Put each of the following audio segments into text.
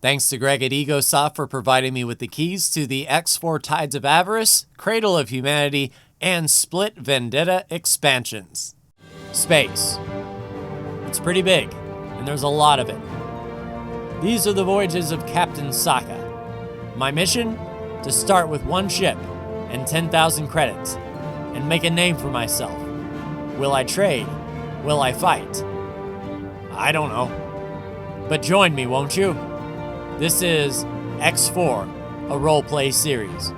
Thanks to Greg at EgoSoft for providing me with the keys to the X4 Tides of Avarice, Cradle of Humanity, and Split Vendetta expansions. Space. It's pretty big, and there's a lot of it. These are the voyages of Captain Saka. My mission? To start with one ship and 10,000 credits, and make a name for myself. Will I trade? Will I fight? I don't know. But join me, won't you? This is X4, a roleplay series.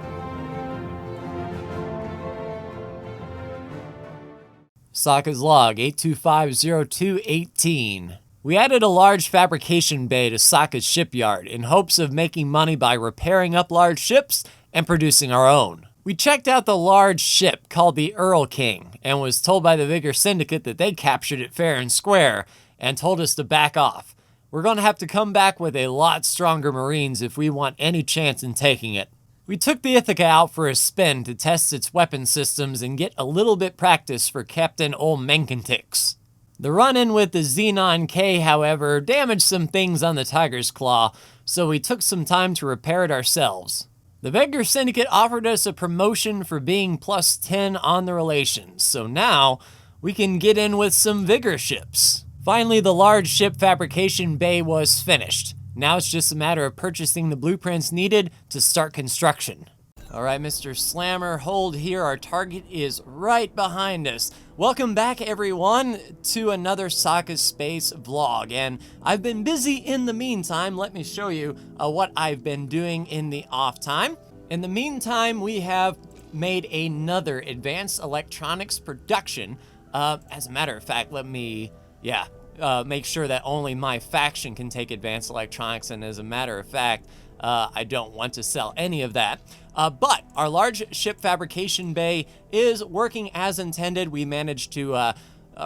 Saka's log, 8250218. We added a large fabrication bay to Saka's shipyard in hopes of making money by repairing up large ships and producing our own. We checked out the large ship called the Earl King and was told by the Vigor Syndicate that they captured it fair and square and told us to back off. We're going to have to come back with a lot stronger Marines if we want any chance in taking it. We took the Ithaca out for a spin to test its weapon systems and get a little bit practice for Captain Ol Menkentix. The run-in with the Xenon-K, however, damaged some things on the Tiger's Claw, so we took some time to repair it ourselves. The Vigor Syndicate offered us a promotion for being plus 10 on the relations, so now we can get in with some Vigor ships. Finally, the large ship fabrication bay was finished. Now it's just a matter of purchasing the blueprints needed to start construction. All right, Mr. Slammer, hold here. Our target is right behind us. Welcome back, everyone, to another Saka Space vlog. And I've been busy in the meantime. Let me show you what I've been doing in the off time. In the meantime, we have made another advanced electronics production. As a matter of fact, let me, make sure that only my faction can take advanced electronics. And as a matter of fact, I don't want to sell any of that. But our large ship fabrication bay is working as intended. We managed to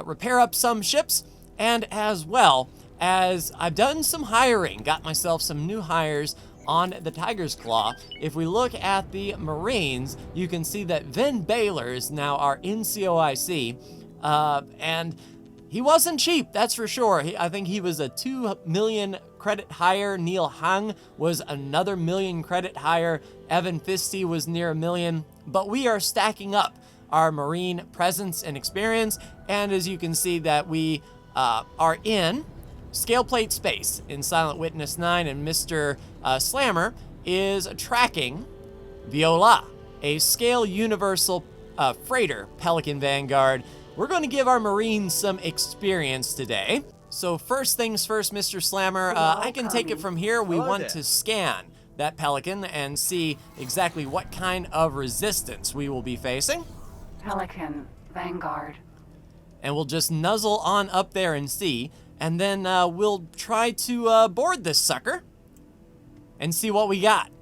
repair up some ships, and as well as I've done some hiring, got myself some new hires on the Tiger's Claw. If we look at the Marines, you can see that Vin Baylor is now our NCOIC, and he wasn't cheap, that's for sure. I think he was a 2 million credit higher. Neil Hung was another 1 million credit higher. Evan Fisty was near 1 million. But we are stacking up our Marine presence and experience. And as you can see that we are in scale plate space in Silent Witness 9. And Mr. Slammer is tracking Viola, a scale universal freighter Pelican Vanguard. We're going to give our Marines some experience today. So first things first, Mr. Slammer, I can take it from here. We want to scan that Pelican and see exactly what kind of resistance we will be facing. Pelican Vanguard. And we'll just nuzzle on up there and see. And then we'll try to board this sucker and see what we got.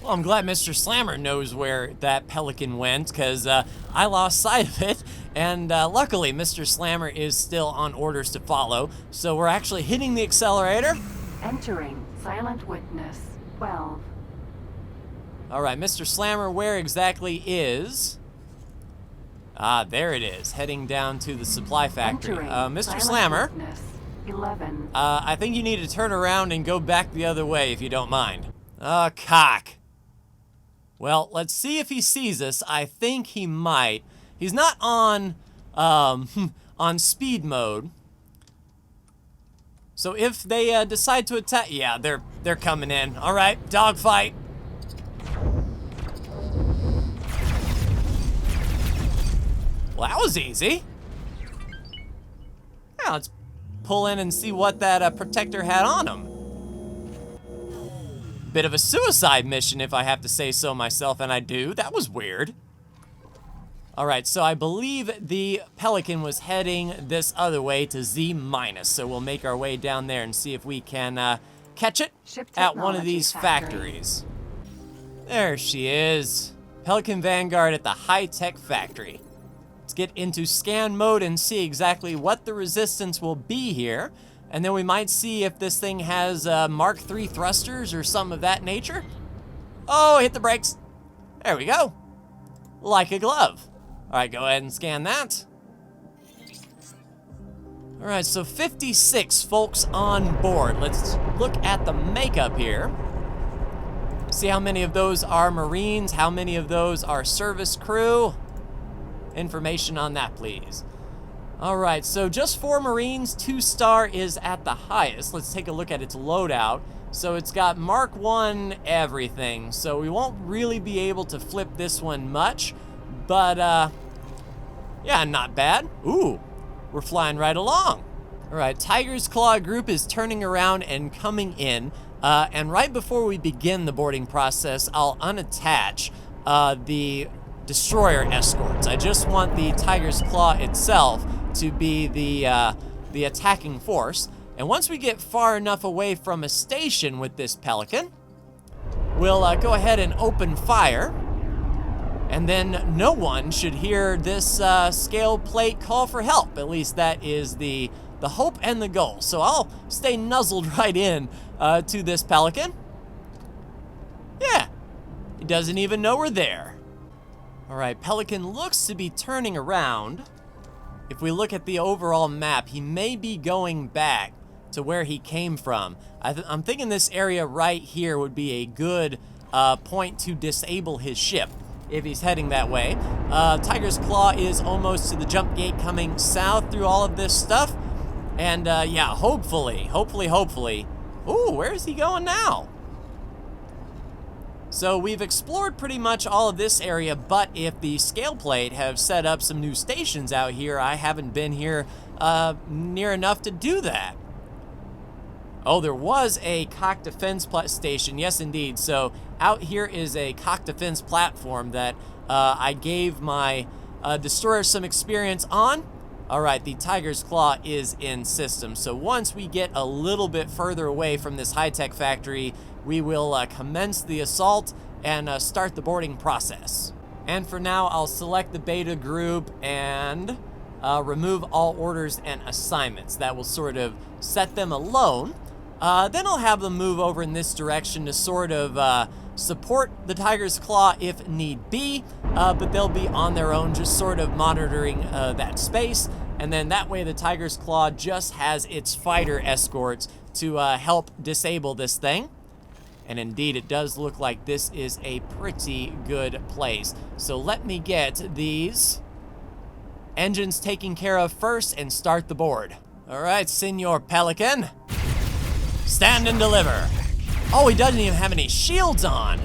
Well, I'm glad Mr. Slammer knows where that Pelican went, because I lost sight of it, and luckily Mr. Slammer is still on orders to follow, so we're actually hitting the accelerator. Entering Silent Witness 12. All right, Mr. Slammer, where exactly is... there it is, heading down to the supply factory. Mr. Slammer, 11. I think you need to turn around and go back the other way, if you don't mind. Oh, cock. Well, let's see if he sees us. I think he might. He's not on on speed mode. So if they decide to attack, yeah, they're coming in. All right, dogfight. Well, that was easy. Yeah, let's pull in and see what that protector had on him. Bit of a suicide mission, if I have to say so myself, and I do. That was weird. All right, so I believe the Pelican was heading this other way to Z-, so we'll make our way down there and see if we can catch it at one of these factories. There she is. Pelican Vanguard at the high-tech factory. Let's get into scan mode and see exactly what the resistance will be here. And then we might see if this thing has Mark III thrusters or some of that nature. Oh, hit the brakes. There we go. Like a glove. All right, go ahead and scan that. All right, so 56 folks on board. Let's look at the makeup here. See how many of those are Marines, how many of those are service crew. Information on that, please. All right, so just 4 Marines, 2-star is at the highest. Let's take a look at its loadout. So it's got Mark 1 everything, so we won't really be able to flip this one much, but yeah, not bad. Ooh, we're flying right along. All right, Tiger's Claw group is turning around and coming in, and right before we begin the boarding process, I'll unattach the destroyer escorts. I just want the Tiger's Claw itself to be the attacking force. And once we get far enough away from a station with this Pelican, we'll go ahead and open fire. And then no one should hear this scale plate call for help. At least that is the hope and the goal. So I'll stay nuzzled right in to this Pelican. Yeah, he doesn't even know we're there. All right, Pelican looks to be turning around. If we look at the overall map, he may be going back to where he came from. I'm thinking this area right here would be a good point to disable his ship if he's heading that way. Tiger's Claw is almost to the jump gate coming south through all of this stuff. And yeah, hopefully. Ooh, where is he going now? So we've explored pretty much all of this area, but if the scale plate have set up some new stations out here, I haven't been here near enough to do that. Oh, there was a cock defense station. Yes, indeed. So out here is a cock defense platform that I gave my destroyer some experience on. All right, the Tiger's Claw is in system. So once we get a little bit further away from this high-tech factory, we will commence the assault and start the boarding process. And for now, I'll select the beta group and remove all orders and assignments. That will sort of set them alone. Then I'll have them move over in this direction to sort of support the Tiger's Claw if need be, but they'll be on their own, just sort of monitoring that space. And then that way the Tiger's Claw just has its fighter escorts to help disable this thing. And indeed, it does look like this is a pretty good place. So let me get these engines taken care of first and start the board. All right, Senor Pelican. Stand and deliver. Oh, he doesn't even have any shields on.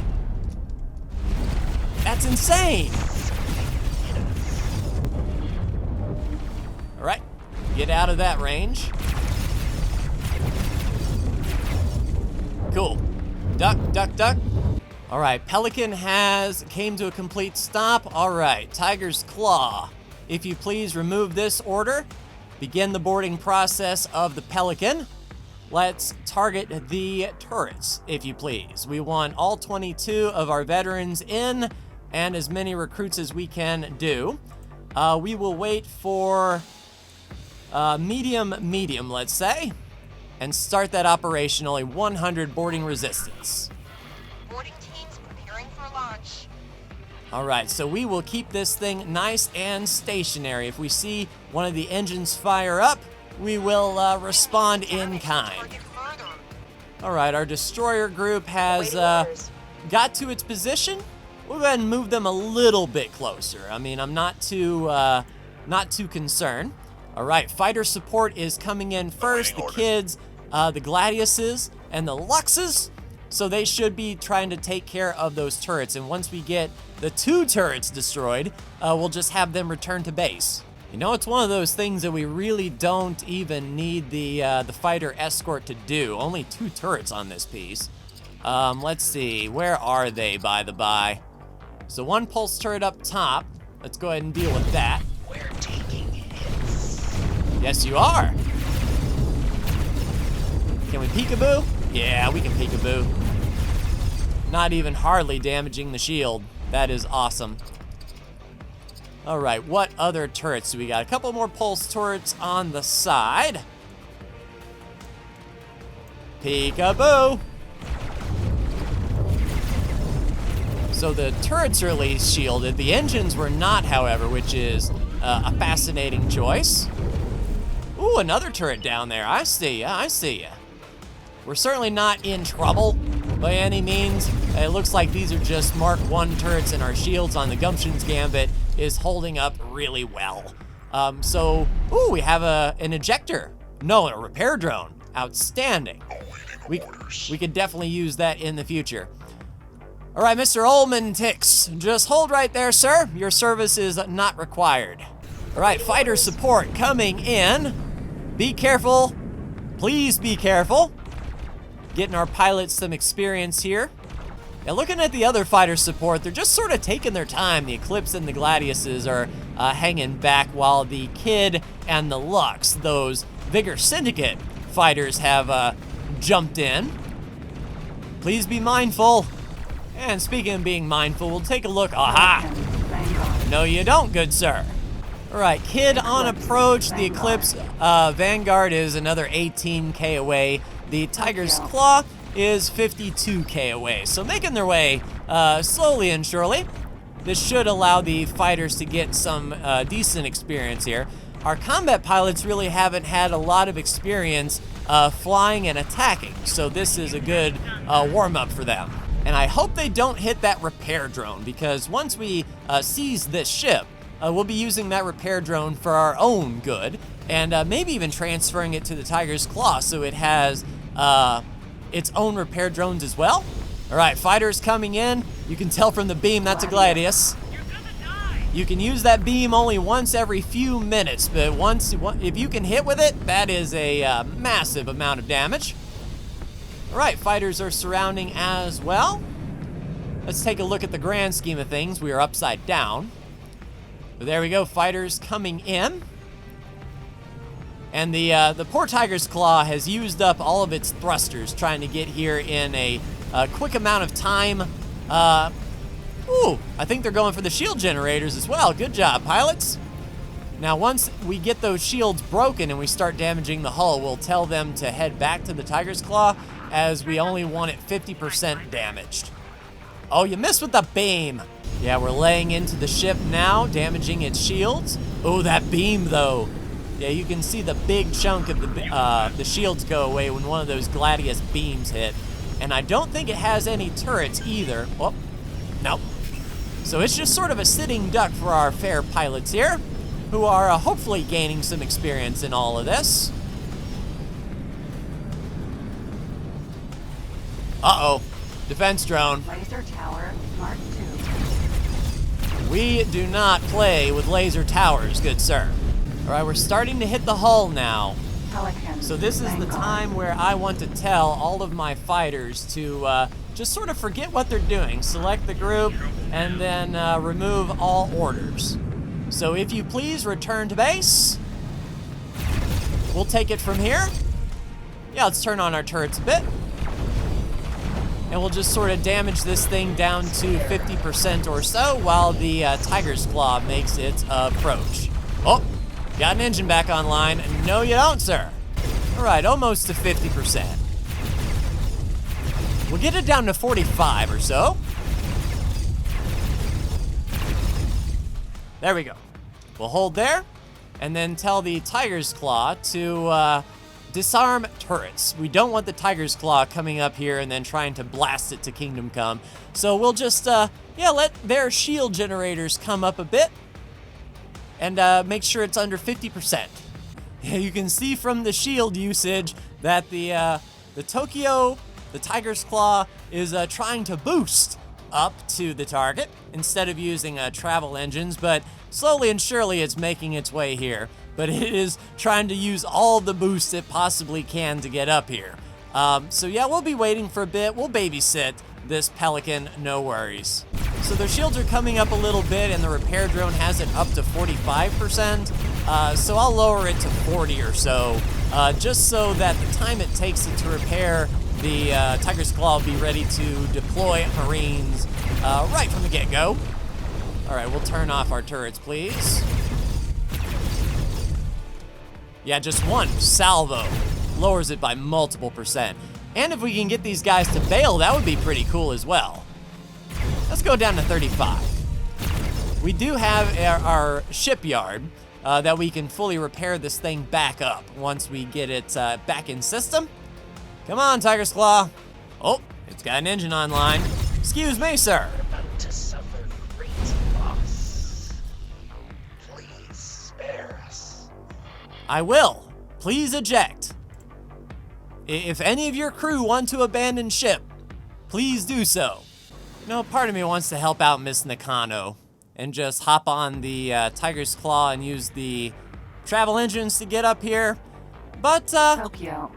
That's insane. All right, get out of that range. Cool. Duck, duck, duck. All right, Pelican came to a complete stop. All right, Tiger's Claw. If you please remove this order, begin the boarding process of the Pelican. Let's target the turrets, if you please. We want all 22 of our veterans in and as many recruits as we can do. We will wait for medium, let's say, and start that operation. Only 100 boarding resistance. Boarding teams preparing for launch. All right, so we will keep this thing nice and stationary. If we see one of the engines fire up, we will respond in kind. All right, our destroyer group has got to its position. We'll go ahead and move them a little bit closer. I mean, I'm not too concerned. All right, fighter support is coming in first. The kids, the Gladiuses, and the Luxes. So they should be trying to take care of those turrets. And once we get the 2 turrets destroyed, we'll just have them return to base. You know, it's one of those things that we really don't even need the fighter escort to do. Only 2 turrets on this piece. Let's see, where are they, by the by? So 1 pulse turret up top. Let's go ahead and deal with that. We're taking hits. Yes, you are. Can we peekaboo? Yeah, we can peekaboo. Not even hardly damaging the shield. That is awesome. All right, what other turrets do we got? A couple more pulse turrets on the side. Peekaboo. So the turrets are at least shielded. The engines were not, however, which is a fascinating choice. Ooh, another turret down there. I see ya, I see ya. We're certainly not in trouble by any means. It looks like these are just Mark I turrets, and our shields on the Gumption's Gambit is holding up really well. Ooh, we have an ejector. No, a repair drone. Outstanding. We could definitely use that in the future. All right, Mr. Ullman Tix, just hold right there, sir. Your service is not required. All right, fighter support coming in. Be careful, please be careful. Getting our pilots some experience here. Now looking at the other fighter support, they're just sort of taking their time. The Eclipse and the Gladiuses are hanging back while the Kid and the Lux, those Vigor Syndicate fighters, have jumped in. Please be mindful. And speaking of being mindful, we'll take a look. Aha! No, you don't, good sir. All right, Kid on approach. The Eclipse Vanguard is another 18K away. The Tiger's Claw is 52K away. So making their way slowly and surely. This should allow the fighters to get some decent experience here. Our combat pilots really haven't had a lot of experience flying and attacking, so this is a good warm-up for them. And I hope they don't hit that repair drone, because once we seize this ship, we'll be using that repair drone for our own good, and maybe even transferring it to the Tiger's Claw so it has its own repair drones as well. All right, fighters coming in. You can tell from the beam that's a Gladius. You can use that beam only once every few minutes, but if you can hit with it, that is a massive amount of damage. All right, fighters are surrounding as well. Let's take a look at the grand scheme of things. We are upside down. But there we go, fighters coming in. And the poor Tiger's Claw has used up all of its thrusters trying to get here in a quick amount of time. Ooh, I think they're going for the shield generators as well. Good job, pilots. Now, once we get those shields broken and we start damaging the hull, we'll tell them to head back to the Tiger's Claw, as we only want it 50% damaged. Oh, you missed with the beam. Yeah, we're laying into the ship now, damaging its shields. Oh, that beam, though. Yeah, you can see the big chunk of the shields go away when one of those Gladius beams hit. And I don't think it has any turrets either. Oh, nope. So it's just sort of a sitting duck for our fair pilots here, who are hopefully gaining some experience in all of this. Uh-oh, defense drone. Laser tower, Mark II. We do not play with laser towers, good sir. All right, we're starting to hit the hull now. Pelican, So this is the Vanguard. time where I want to tell all of my fighters to just sort of forget what they're doing, select the group, and then remove all orders. So if you please return to base, we'll take it from here. Yeah, let's turn on our turrets a bit. And we'll just sort of damage this thing down to 50% or so while the Tiger's Claw makes its approach. Oh, got an engine back online. No, you don't, sir. All right, almost to 50%. We'll get it down to 45 or so. There we go. We'll hold there and then tell the Tiger's Claw to disarm turrets. We don't want the Tiger's Claw coming up here and then trying to blast it to Kingdom Come. So we'll just, let their shield generators come up a bit and make sure it's under 50%. You can see from the shield usage that the Tokyo, the Tiger's Claw, is trying to boost up to the target instead of using travel engines, but slowly and surely it's making its way here. But it is trying to use all the boosts it possibly can to get up here. So yeah, we'll be waiting for a bit. We'll babysit this Pelican, no worries. So their shields are coming up a little bit, and the repair drone has it up to 45%. So I'll lower it to 40 or so, just so that the time it takes it to repair the Tiger's Claw will be ready to deploy Marines right from the get-go. All right, we'll turn off our turrets, please. Yeah, just one salvo lowers it by multiple percent. And if we can get these guys to bail, that would be pretty cool as well. Let's go down to 35. We do have our shipyard, that we can fully repair this thing back up once we get it back in system. Come on, Tiger's Claw. Oh, it's got an engine online. Excuse me, sir. About to suffer great loss. Please spare us. I will. Please eject. If any of your crew want to abandon ship, please do so. You know, part of me wants to help out Miss Nakano and just hop on the Tiger's Claw and use the travel engines to get up here. But Tokyo.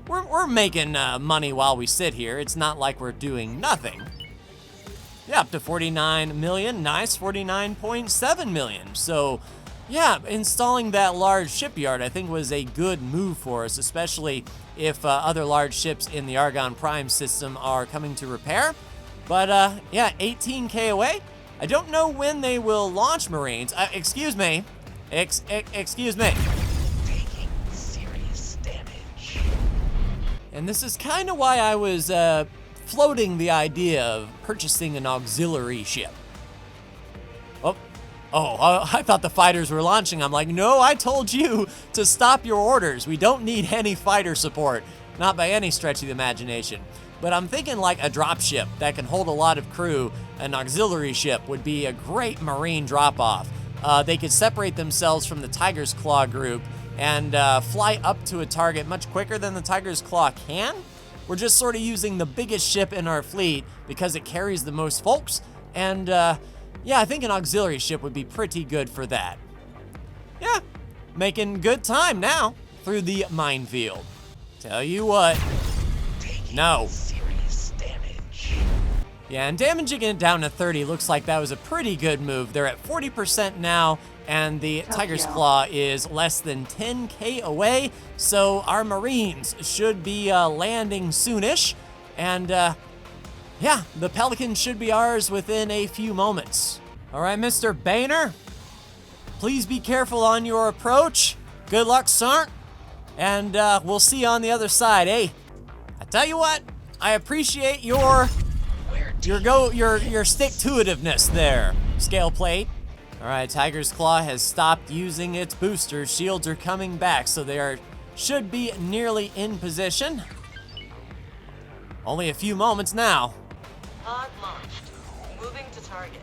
we're making money while we sit here. It's not like we're doing nothing. Yeah, up to 49 million. Nice, 49.7 million. So, yeah, installing that large shipyard I think was a good move for us, especially if other large ships in the Argon Prime system are coming to repair. But yeah, 18K away. I don't know when they will launch Marines. Excuse me. Excuse me. Taking serious damage. And this is kind of why I was floating the idea of purchasing an auxiliary ship. I thought the fighters were launching. I'm like, no, I told you to stop your orders. We don't need any fighter support. Not by any stretch of the imagination. But I'm thinking like a drop ship that can hold a lot of crew. An auxiliary ship would be a great Marine drop-off. They could separate themselves from the Tiger's Claw group and fly up to a target much quicker than the Tiger's Claw can. We're just sort of using the biggest ship in our fleet because it carries the most folks. And yeah, I think an auxiliary ship would be pretty good for that. Yeah, making good time now through the minefield. Tell you what, no. Serious damage. Yeah, and damaging it down to 30 looks like that was a pretty good move. They're at 40% now, and the Tiger's Claw is less than 10K away, so our Marines should be landing soonish, and yeah, the Pelican should be ours within a few moments. All right, Mr. Boehner, please be careful on your approach. Good luck, sir, and we'll see you on the other side, eh? I tell you what, I appreciate your stick-to-itiveness there, Scale Plate. All right, Tiger's Claw has stopped using its boosters. Shields are coming back, so they should be nearly in position. Only a few moments now. Pod launched. Moving to target.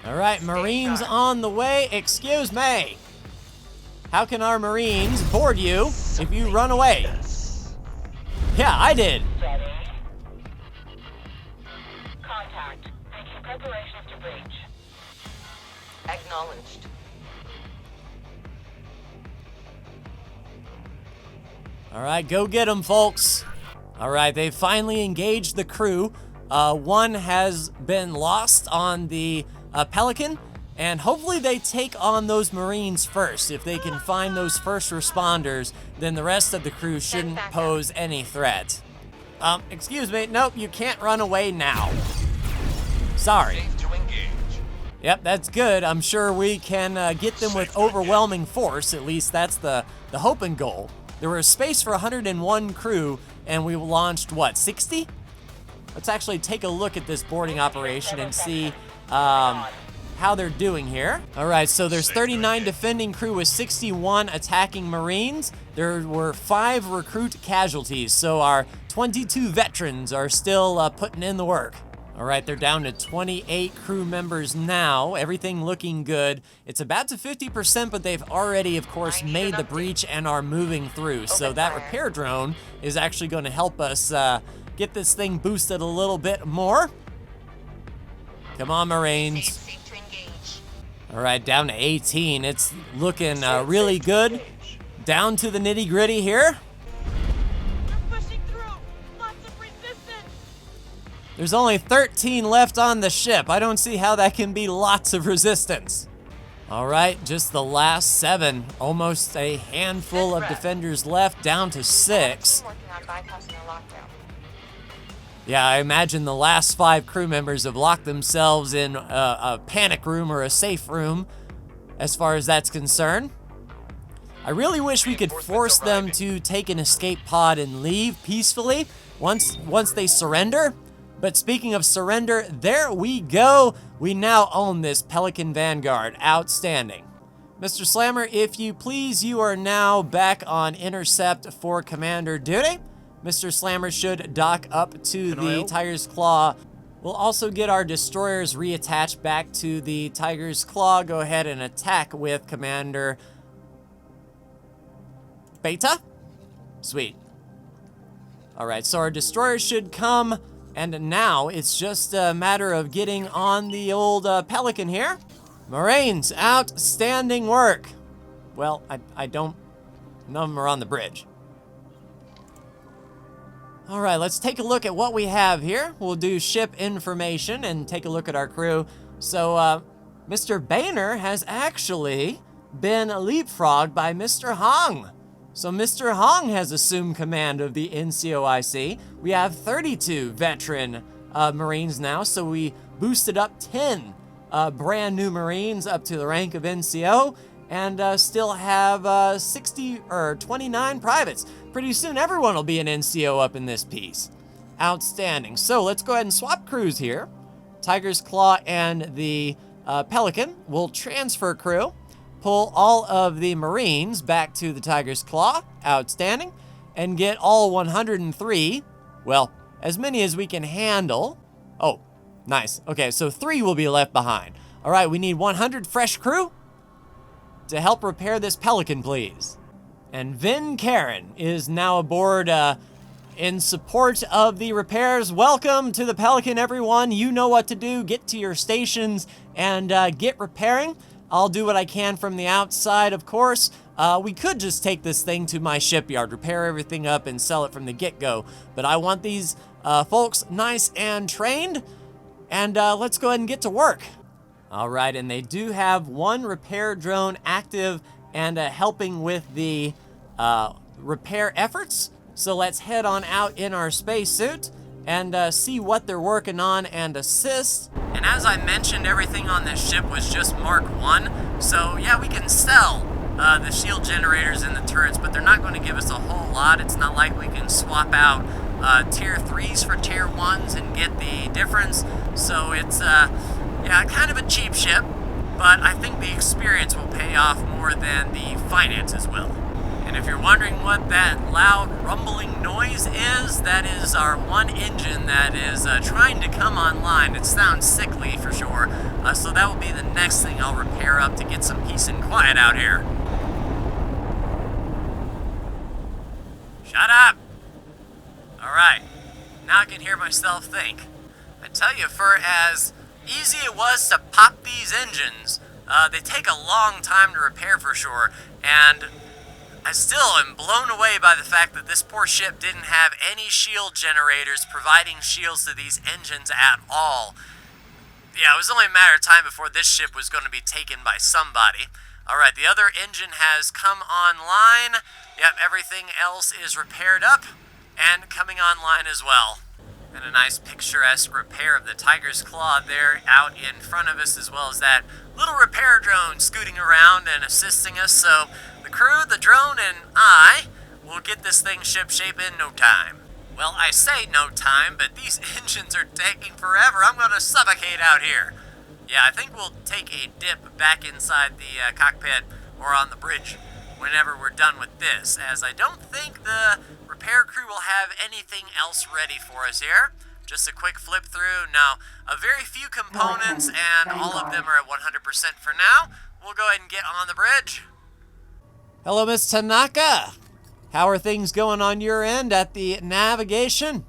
All right, Marines on the way. Excuse me. How can our Marines board you if you run away? Yeah, I did. Ready? Contact. Making preparations to breach. Acknowledged. All right, go get them, folks. All right, they finally engaged the crew. One has been lost on the Pelican, and hopefully they take on those Marines first. If they can find those first responders, then the rest of the crew shouldn't pose any threat. Excuse me, nope, you can't run away now. Sorry. Safe to engage. Yep, that's good. I'm sure we can get them with overwhelming force. At least that's the hope and goal. There was space for 101 crew, and we launched, what, 60? Let's actually take a look at this boarding operation and see how they're doing here. All right, so there's 39 defending crew with 61 attacking Marines. There were 5 recruit casualties, so our 22 veterans are still putting in the work. All right, they're down to 28 crew members now. Everything looking good. It's about to 50%, but they've already, of course, made the breach and are moving through. So that repair drone is actually going to help us get this thing boosted a little bit more. Come on, Marines. Safe to engage. All right, down to 18. It's looking really good. Down to the nitty-gritty here. Pushing through. Lots of resistance. There's only 13 left on the ship. I don't see how that can be lots of resistance. All right, just the last 7. Almost a handful of defenders left, down to 6. Working on bypassing the lockdown. Yeah, I imagine the last 5 crew members have locked themselves in a panic room or a safe room, as far as that's concerned. I really wish we could force them to take an escape pod and leave peacefully once they surrender. But speaking of surrender, there we go. We now own this Pelican Vanguard. Outstanding. Mr. Slammer, if you please, you are now back on intercept for commander duty. Mr. Slammer should dock up to the Tiger's Claw. We'll also get our destroyers reattached back to the Tiger's Claw. Go ahead and attack with Commander Beta. Sweet. All right, so our destroyers should come, and now it's just a matter of getting on the old Pelican here. Marines, outstanding work. Well, I don't, none of them are on the bridge. All right, let's take a look at what we have here. We'll do ship information and take a look at our crew. So, Mr. Boehner has actually been leapfrogged by Mr. Hong. So Mr. Hong has assumed command of the NCOIC. We have 32 veteran Marines now, so we boosted up 10 brand new Marines up to the rank of NCO, and still have 29 privates. Pretty soon everyone will be an NCO up in this piece. Outstanding. So let's go ahead and swap crews here. Tiger's Claw and the Pelican will transfer crew. Pull all of the Marines back to the Tiger's Claw. Outstanding. And get all 103, well, as many as we can handle. Oh, nice. Okay, so 3 will be left behind. All right, we need 100 fresh crew to help repair this Pelican, please. And Vin Karen is now aboard in support of the repairs. Welcome to the Pelican, everyone. You know what to do. Get to your stations and get repairing. I'll do what I can from the outside, of course. We could just take this thing to my shipyard, repair everything up, and sell it from the get-go. But I want these folks nice and trained. And let's go ahead and get to work. All right, and they do have 1 repair drone active and helping with the repair efforts. So let's head on out in our spacesuit and see what they're working on and assist. And as I mentioned, everything on this ship was just Mark 1. So yeah, we can sell the shield generators and the turrets, but they're not going to give us a whole lot. It's not like we can swap out tier 3s for tier 1s and get the difference. So it's yeah, kind of a cheap ship, but I think the experience will pay off more than the finances will. And if you're wondering what that loud rumbling noise is, that is our one engine that is trying to come online. It sounds sickly for sure, so that will be the next thing I'll repair up to get some peace and quiet out here. Shut up! Alright, now I can hear myself think. I tell you, for as easy it was to pop these engines, they take a long time to repair for sure, and I still am blown away by the fact that this poor ship didn't have any shield generators providing shields to these engines at all. Yeah, it was only a matter of time before this ship was going to be taken by somebody. Alright, the other engine has come online. Yep, everything else is repaired up and coming online as well. And a nice picturesque repair of the Tiger's Claw there out in front of us, as well as that little repair drone scooting around and assisting us. So the crew, the drone, and I will get this thing ship-shape in no time. Well, I say no time, but these engines are taking forever. I'm going to suffocate out here. Yeah, I think we'll take a dip back inside the cockpit or on the bridge whenever we're done with this, as I don't think the repair crew will have anything else ready for us here. Just a quick flip through. Now, a very few components, and all of them are at 100% for now. We'll go ahead and get on the bridge. Hello, Miss Tanaka. How are things going on your end at the navigation?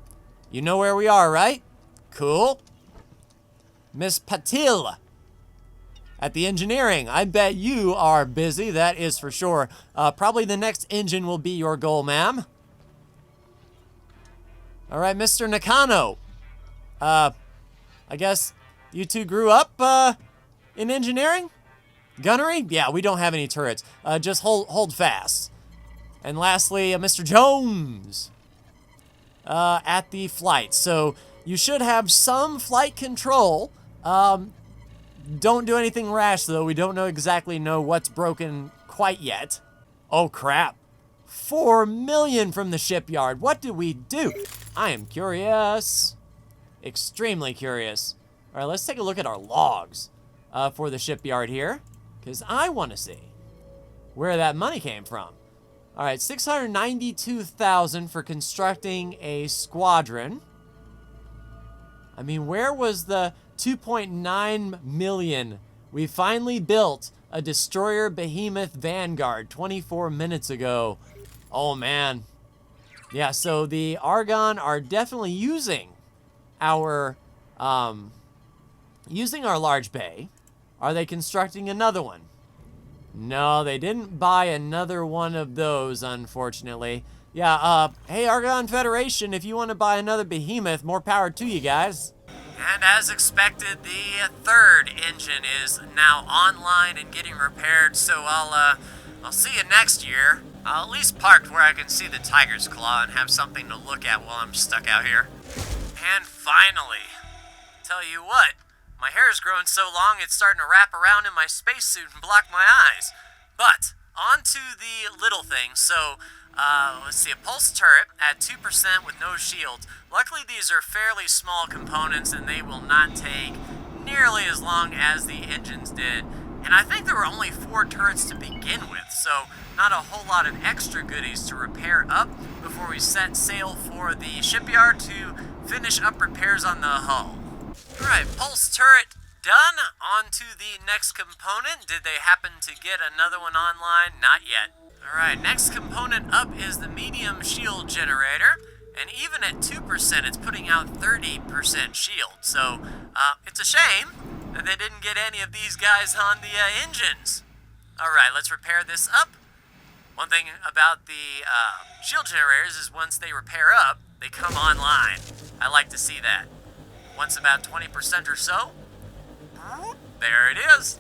You know where we are, right? Cool. Miss Patil at the engineering. I bet you are busy, that is for sure. Probably the next engine will be your goal, ma'am. All right, Mr. Nakano. I guess you two grew up in engineering? Gunnery? Yeah, we don't have any turrets. Just hold fast. And lastly, Mr. Jones at the flight. So you should have some flight control. Don't do anything rash, though. We don't exactly know what's broken quite yet. Oh, crap. 4 million from the shipyard. What do we do? I am curious. extremely curious. All right, let's take a look at our logs for the shipyard here, because I want to see where that money came from. All right, 692,000 for constructing a squadron. I mean, where was the 2.9 million? We finally built a destroyer behemoth Vanguard 24 minutes ago. Oh man. Yeah, so the Argonne are definitely using our large bay. Are they constructing another one? No, they didn't buy another one of those, unfortunately. Yeah, hey, Argonne Federation, if you want to buy another behemoth, more power to you guys. And as expected, the third engine is now online and getting repaired, so I'll see you next year. I'll at least parked where I can see the tiger's claw and have something to look at while I'm stuck out here. And finally, tell you what, my hair's grown so long it's starting to wrap around in my spacesuit and block my eyes. But, on to the little things. So, let's see, a pulse turret at 2% with no shield. Luckily, these are fairly small components and they will not take nearly as long as the engines did. And I think there were only 4 turrets to begin with, so not a whole lot of extra goodies to repair up before we set sail for the shipyard to finish up repairs on the hull. Alright, pulse turret done. On to the next component. Did they happen to get another one online? Not yet. Alright, next component up is the medium shield generator. And even at 2%, it's putting out 30% shield. So, it's a shame that they didn't get any of these guys on the engines. Alright, let's repair this up. One thing about the shield generators is once they repair up, they come online. I like to see that. Once about 20% or so, there it is.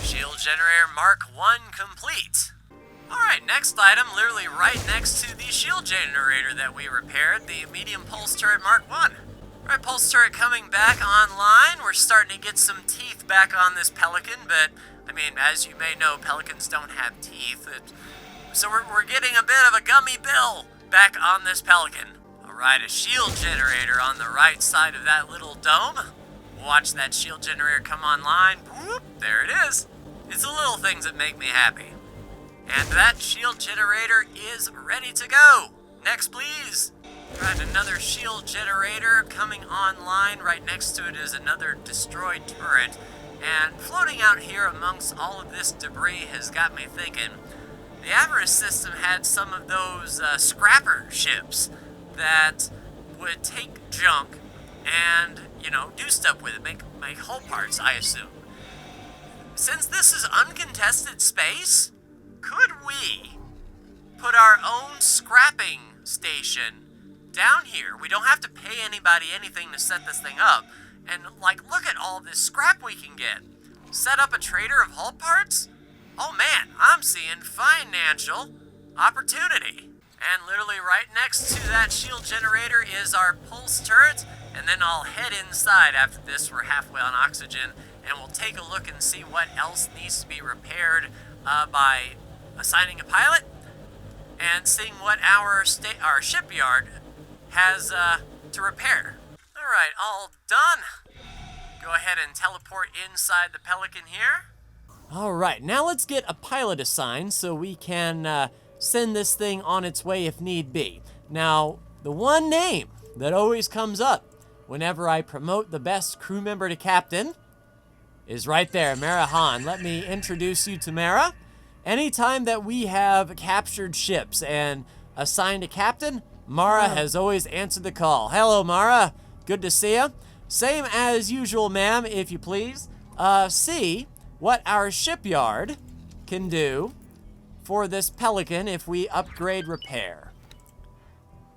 Shield generator Mark 1 complete. Alright, next item, literally right next to the shield generator that we repaired, the medium pulse turret Mark 1. Alright, pulse turret coming back online. We're starting to get some teeth back on this Pelican, but, I mean, as you may know, Pelicans don't have teeth. So we're getting a bit of a gummy bill back on this Pelican. Alright, a shield generator on the right side of that little dome. Watch that shield generator come online. Whoop, there it is. It's the little things that make me happy. And that shield generator is ready to go. Next, please. Alright, another shield generator coming online. Right next to it is another destroyed turret. And floating out here amongst all of this debris has got me thinking, the Avarice system had some of those scrapper ships that would take junk and, you know, do stuff with it, make hull parts, I assume. Since this is uncontested space, could we put our own scrapping station down here? We don't have to pay anybody anything to set this thing up. And, like, look at all this scrap we can get. Set up a trader of hull parts? Oh man, I'm seeing financial opportunity. And literally right next to that shield generator is our pulse turret. And then I'll head inside after this. We're halfway on oxygen. And we'll take a look and see what else needs to be repaired by assigning a pilot. And seeing what our shipyard has to repair. Alright, all done. Go ahead and teleport inside the Pelican here. Alright, now let's get a pilot assigned so we can send this thing on its way if need be. Now, the one name that always comes up whenever I promote the best crew member to captain is right there, Mara Han. Let me introduce you to Mara. Anytime that we have captured ships and assigned a captain, Mara has always answered the call. Hello, Mara. Good to see you. Same as usual, ma'am, if you please. See what our shipyard can do for this Pelican if we upgrade repair.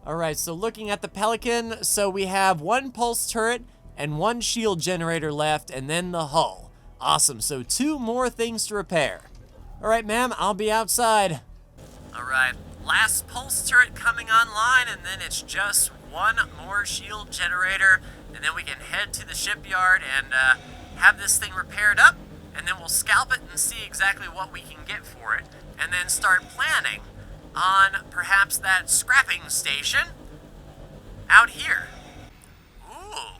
Alright, so looking at the Pelican, so we have 1 pulse turret and 1 shield generator left, and then the hull. Awesome, so 2 more things to repair. Alright, ma'am, I'll be outside. Alright, last pulse turret coming online, and then it's just 1 more shield generator, and then we can head to the shipyard and have this thing repaired up, and then we'll scalp it and see exactly what we can get for it, and then start planning on perhaps that scrapping station out here. Ooh,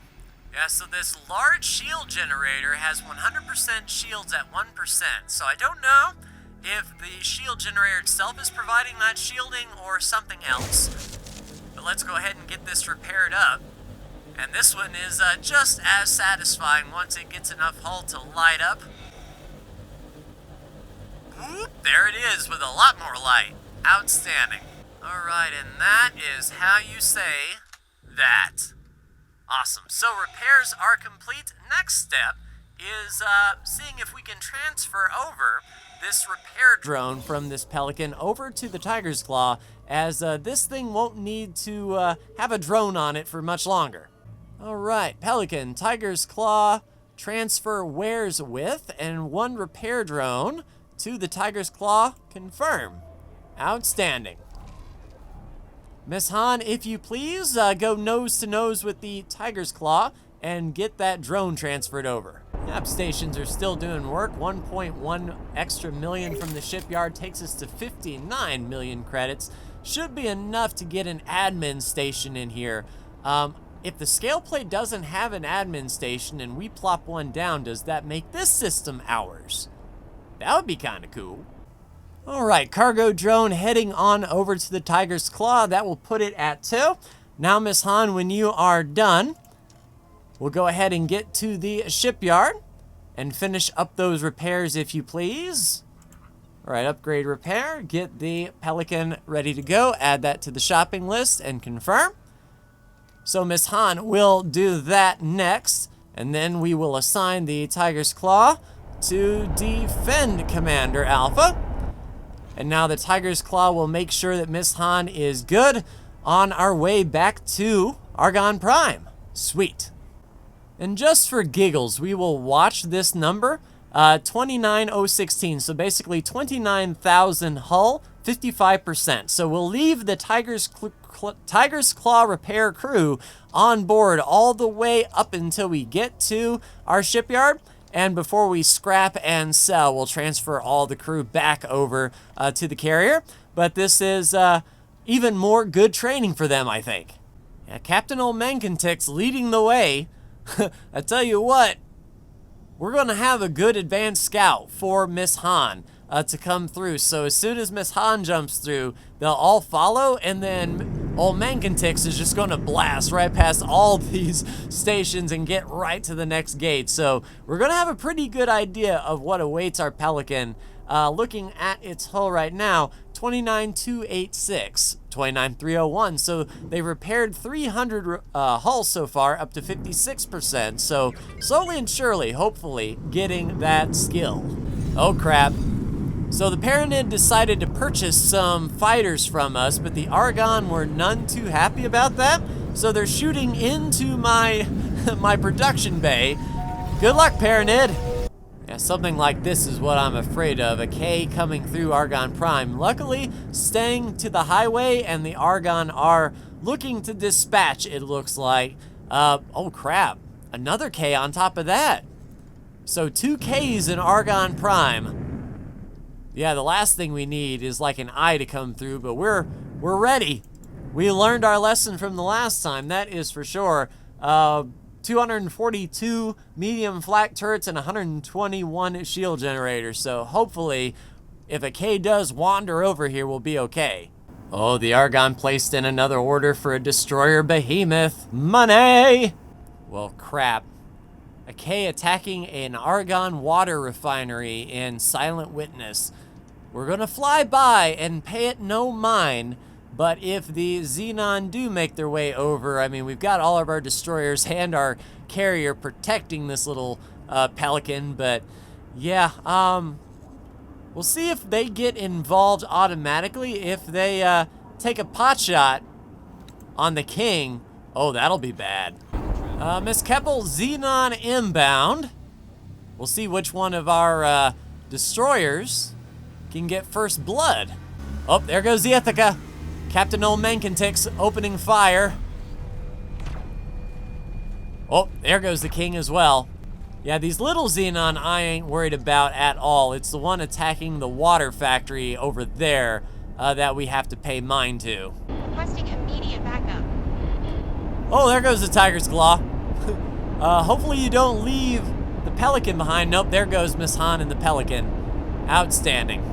Yeah, so this large shield generator has 100% shields at 1%, so I don't know if the shield generator itself is providing that shielding or something else. But let's go ahead and get this repaired up. And this one is just as satisfying once it gets enough hull to light up. Whoop, there it is with a lot more light. Outstanding. Alright, and that is how you say that. Awesome. So repairs are complete. Next step is seeing if we can transfer over this repair drone from this Pelican over to the Tiger's Claw, as this thing won't need to have a drone on it for much longer. All right, Pelican, Tiger's Claw, transfer wears with, and 1 repair drone to the Tiger's Claw, confirm. Outstanding. Miss Han, if you please, go nose to nose with the Tiger's Claw and get that drone transferred over. App stations are still doing work. 1.1 extra million from the shipyard takes us to 59 million credits. Should be enough to get an admin station in here. If the scale plate doesn't have an admin station and we plop one down, does that make this system ours? That would be kind of cool. All right, cargo drone heading on over to the Tiger's Claw. That will put it at 2. Now, Miss Han, when you are done, we'll go ahead and get to the shipyard and finish up those repairs, if you please. All right, upgrade repair, get the Pelican ready to go, add that to the shopping list and confirm. So Miss Han will do that next, and then we will assign the Tiger's Claw to Defend Commander Alpha. And now the Tiger's Claw will make sure that Miss Han is good on our way back to Argon Prime. Sweet. And just for giggles, we will watch this number, 29016. So basically 29,000 hull, 55%. So we'll leave the Tiger's Claw repair crew on board all the way up until we get to our shipyard. And before we scrap and sell, we'll transfer all the crew back over to the carrier. But this is even more good training for them, I think. Yeah, Captain Olmenkantix leading the way. I tell you what, we're going to have a good advanced scout for Miss Han to come through. So as soon as Miss Han jumps through, they'll all follow, and then Olmenkantix is just going to blast right past all these stations and get right to the next gate. So we're going to have a pretty good idea of what awaits our Pelican. Looking at its hull right now, 29,286, 29,301. So they repaired 300 hulls so far, up to 56%. So slowly and surely, hopefully, getting that skill. Oh crap. So the Paranid decided to purchase some fighters from us, but the Argon were none too happy about that. So they're shooting into my my production bay. Good luck, Paranid. Yeah, something like this is what I'm afraid of, a K coming through Argon Prime. Luckily, staying to the highway, and the Argon are looking to dispatch, it looks like. Oh crap, another K on top of that. So 2 Ks in Argon Prime. Yeah, the last thing we need is like an eye to come through, but we're ready. We learned our lesson from the last time, that is for sure. 242 medium flak turrets and 121 shield generators. So hopefully, if a K does wander over here, we'll be okay. Oh, the Argon placed in another order for a destroyer behemoth. Money! Well, crap. A K attacking an Argon water refinery in Silent Witness. We're gonna fly by and pay it no mind. But if the Xenon do make their way over, I mean, we've got all of our destroyers and our carrier protecting this little Pelican. But yeah, we'll see if they get involved automatically. If they take a pot shot on the King, oh, that'll be bad. Miss Keppel, Xenon inbound. We'll see which one of our destroyers can get first blood. Oh, there goes the Ithaca. Captain Olmenkantix opening fire. Oh, there goes the King as well. Yeah, these little Xenon I ain't worried about at all. It's the one attacking the water factory over there that we have to pay mind to. Requesting immediate backup. Oh, there goes the Tiger's Claw. Hopefully you don't leave the Pelican behind. Nope, there goes Miss Han and the Pelican. Outstanding.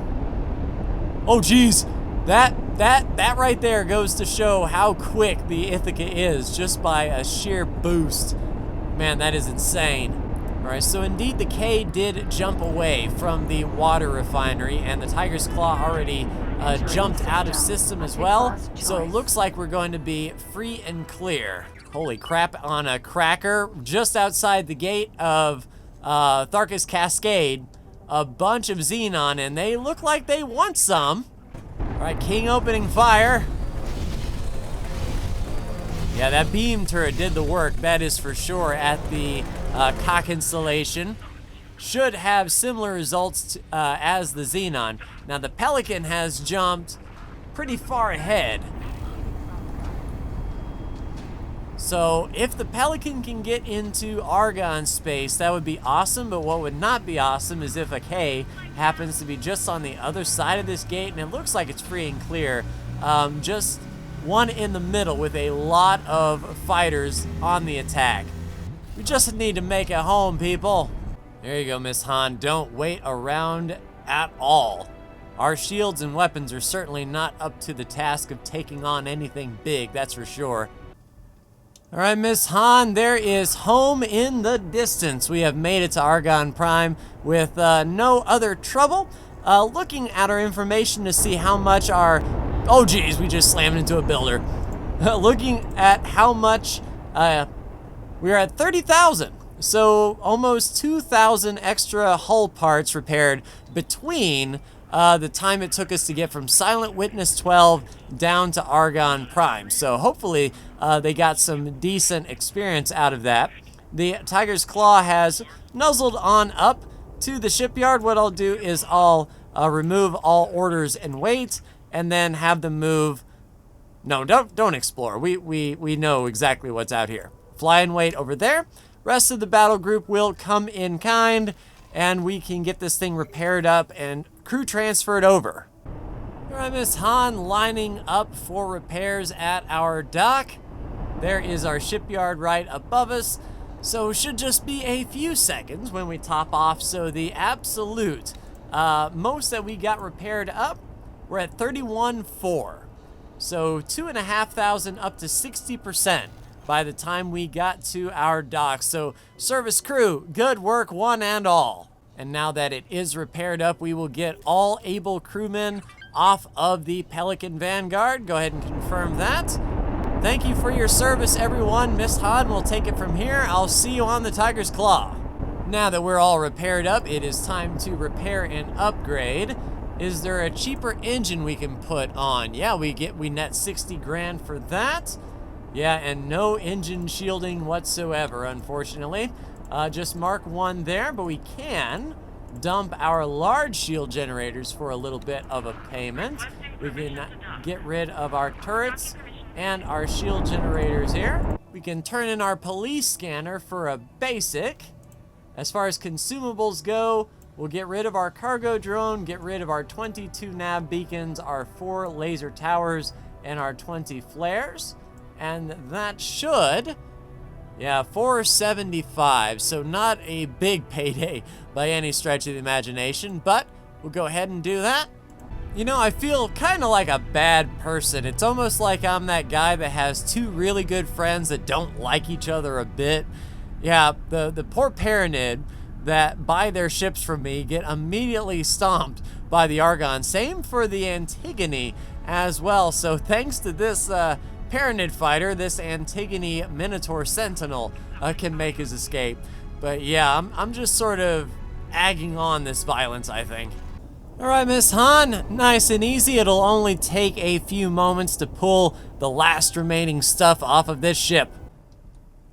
Oh, geez. That right there goes to show how quick the Ithaca is just by a sheer boost. Man, that is insane. All right, so indeed the K did jump away from the water refinery, and the Tiger's Claw already jumped out of system as well. So it looks like we're going to be free and clear. Holy crap, on a cracker just outside the gate of Tharkus Cascade, a bunch of Xenon, and they look like they want some. All right, King opening fire. Yeah, that beam turret did the work, that is for sure, at the cock installation. Should have similar results as the Xenon. Now the Pelican has jumped pretty far ahead. So if the Pelican can get into Argon space, that would be awesome, but what would not be awesome is if a K happens to be just on the other side of this gate, and it looks like it's free and clear. Just one in the middle with a lot of fighters on the attack. We just need to make it home, people. There you go, Miss Han. Don't wait around at all. Our shields and weapons are certainly not up to the task of taking on anything big, that's for sure. All right, Miss Han, there is home in the distance. We have made it to Argon Prime with no other trouble. Looking at our information to see how much our... Oh, geez, we just slammed into a builder. Looking at how much... we're at 30,000. So almost 2,000 extra hull parts repaired between the time it took us to get from Silent Witness 12 down to Argon Prime. So hopefully they got some decent experience out of that. The Tiger's Claw has nuzzled on up to the shipyard. What I'll do is I'll remove all orders and wait, and then have them move. No, don't explore. We know exactly what's out here. Fly and wait over there. Rest of the battle group will come in kind, and we can get this thing repaired up and crew transferred over. All right, Miss Han lining up for repairs at our dock. There is our shipyard right above us. So it should just be a few seconds when we top off. So the absolute most that we got repaired up, we're at 31.4. So 2,500 up to 60% by the time we got to our dock. So service crew, good work one and all. And now that it is repaired up, we will get all able crewmen off of the Pelican Vanguard. Go ahead and confirm that. Thank you for your service, everyone. Miss Han will take it from here. I'll see you on the Tiger's Claw. Now that we're all repaired up, it is time to repair and upgrade. Is there a cheaper engine we can put on? Yeah, we net 60 grand for that. Yeah, and no engine shielding whatsoever, unfortunately. Just mark one there, but we can dump our large shield generators for a little bit of a payment. We can get rid of our turrets and our shield generators here. We can turn in our police scanner for a basic. As far as consumables go, we'll get rid of our cargo drone, get rid of our 22 nav beacons, our 4 laser towers, and our 20 flares. And that should, yeah, 475. So not a big payday by any stretch of the imagination, but we'll go ahead and do that. You know, I feel kind of like a bad person. It's almost like I'm that guy that has 2 really good friends that don't like each other a bit. Yeah, the poor Paranid that buy their ships from me get immediately stomped by the Argon. Same for the Antigone as well. So thanks to this Paranid fighter, this Antigone Minotaur Sentinel can make his escape. But yeah, I'm just sort of egging on this violence, I think. All right, Miss Han, nice and easy. It'll only take a few moments to pull the last remaining stuff off of this ship.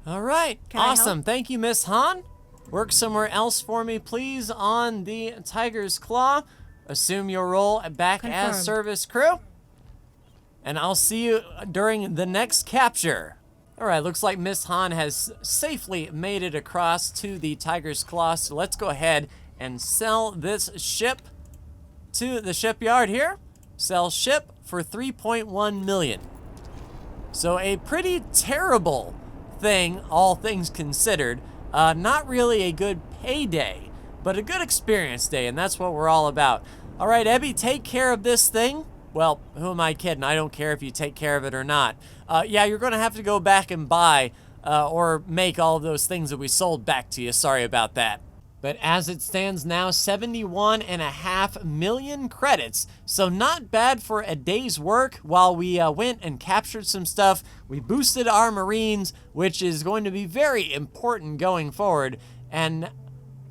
All right, awesome. Thank you, Miss Han. Work somewhere else for me, please, on the Tiger's Claw. Assume your role back as service crew. And I'll see you during the next capture. All right, looks like Miss Han has safely made it across to the Tiger's Claw. So let's go ahead and sell this ship to the shipyard here. Sell ship for 3.1 million. So a pretty terrible thing, all things considered. Not really a good payday, but a good experience day, and that's what we're all about. All right, Ebby, take care of this thing. Well, who am I kidding? I don't care if you take care of it or not. Yeah, you're going to have to go back and buy or make all of those things that we sold back to you. Sorry about that. But as it stands now, 71.5 million credits. So not bad for a day's work. While we went and captured some stuff, we boosted our Marines, which is going to be very important going forward. And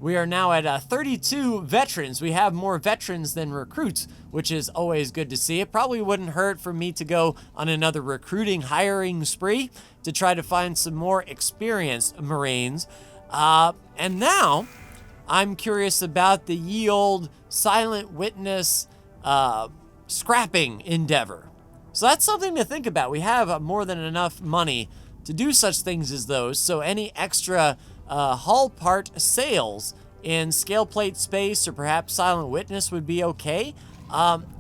we are now at 32 veterans. We have more veterans than recruits, which is always good to see. It probably wouldn't hurt for me to go on another recruiting, hiring spree to try to find some more experienced Marines. And now, I'm curious about the ye olde silent witness scrapping endeavor. So that's something to think about. We have more than enough money to do such things as those, so any extra hull part sales in scale plate space or perhaps silent witness would be okay.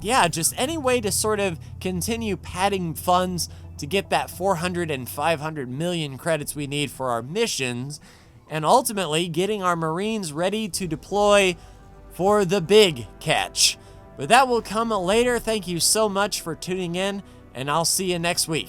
Yeah, just any way to sort of continue padding funds to get that 400 and 500 million credits we need for our missions, and ultimately getting our Marines ready to deploy for the big catch. But that will come later. Thank you so much for tuning in, and I'll see you next week.